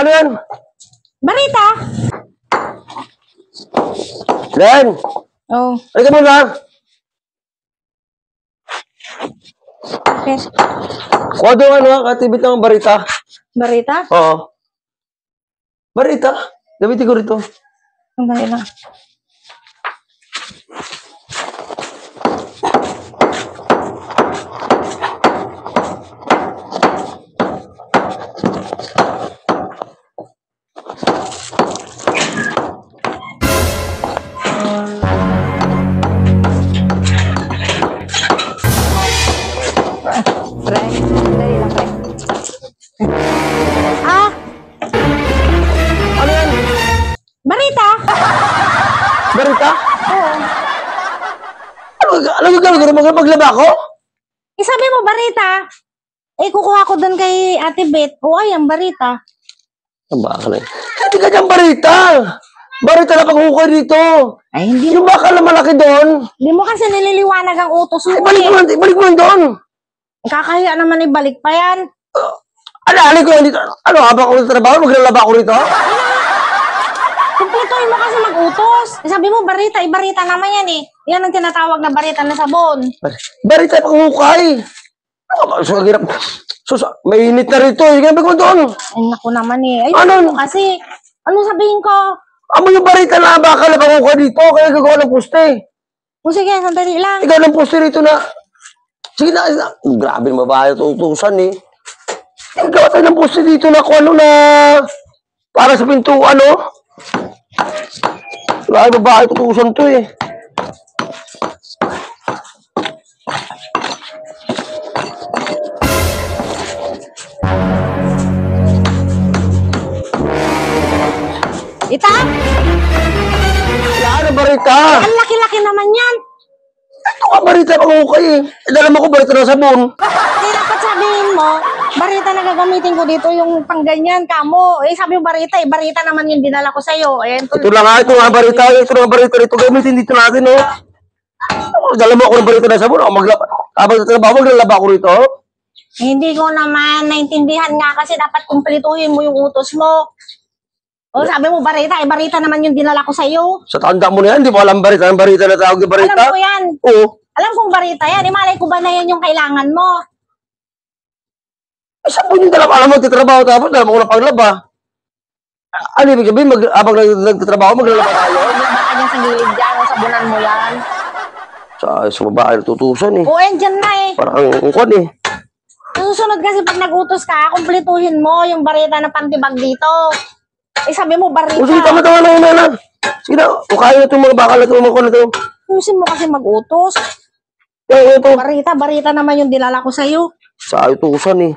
Ano yan? Barita? Len! Oh, Halika muna. okay. Kuha doon katibit ng barita. Barita? Oo. Barita. Gamitin ko rito. Ang barita. Ano yan? Barita? Barita? Oo. Ano gagawin ko? Maglaba ko? Sabi mo, barita. Kukuha ko doon kay Ate Beth. O, ayan, barita. Ang baka na yun. Hindi ka dyan barita. Barita na pag-ukay dito. Ay, hindi Yung bakal na malaki doon. Hindi mo kasi nililiwanag ang utos mo. Ibalik mo doon. Kakahiya naman ibalik pa yan. Alin ko yan dito. Ano, habang ako trabaho, maglalaba ko rito? Kumpletuhin mo kasi mag-utos. Sabi mo, barita. Barita naman yan eh. Yan ang tinatawag na barita na sabon. Barita pag-ukay. So, hirap. Mainit na rito. Ibalik mo doon. Ay, naku naman eh. Ay, Ano? kasi. Ano sabihin ko? Amo yung barita na bakal na pag-ukay dito. Kaya gagawa ng poste. O sige, sandali lang. Ikaw ng poste rito na. Sige na. Grabe na babae. Tutusan eh. Gawa tayo ng poste dito na kung ano na. Para sa pintuan, no? Grabe babae. Tutusan to eh. Ita? Wala na barita. Ang laki-laki naman yan. Ito ka barita pag-ukay eh. Dala mo ko barita na sabon. Dapat sabihin mo, barita na gagamitin ko dito yung pangganyan, kamo. Sabi mo barita, barita naman yung dinala ko sa'yo. Ito lang nga, ito nga barita. Ito nga barita rito. Gamitin dito natin, no? Dala mo ako ng barita na sabon. Habang trabaho, maglalaba ko rito. Hindi ko naman naintindihan nga kasi dapat kumpletuhin mo yung utos mo. Sabi mo barita, barita naman yung dinala ko sa'yo. Sa tanda mo na yan, di mo alam barita. Ang barita na tawag yung barita. Alam ko yan. Oo. Alam kong barita yan. Malay ko ba na yan yung kailangan mo? Sabon yung dala. Alam mo, titrabaho tapos, dala mo ko na paglaba. Ano ibig sabihin, habang nagtatrabaho, maglalaba tayo? Maglaba ka dyan sa gilid dyan. Sabunan mo yan. Sa babae, natutusan eh. Dyan na eh. Parang ungkon eh. Susunod kasi pag nag-utos ka, kumpletuhin mo yung barita na pantibag dito. Sabi mo barita. Sige, tama-tama na yun na. Sige na, kaya na itong mga bakal na itong mga na ito. Ayusin mo kasi mag-utos. Yan, ito. Barita naman yung dinala ko sa'yo. Sa utusan eh.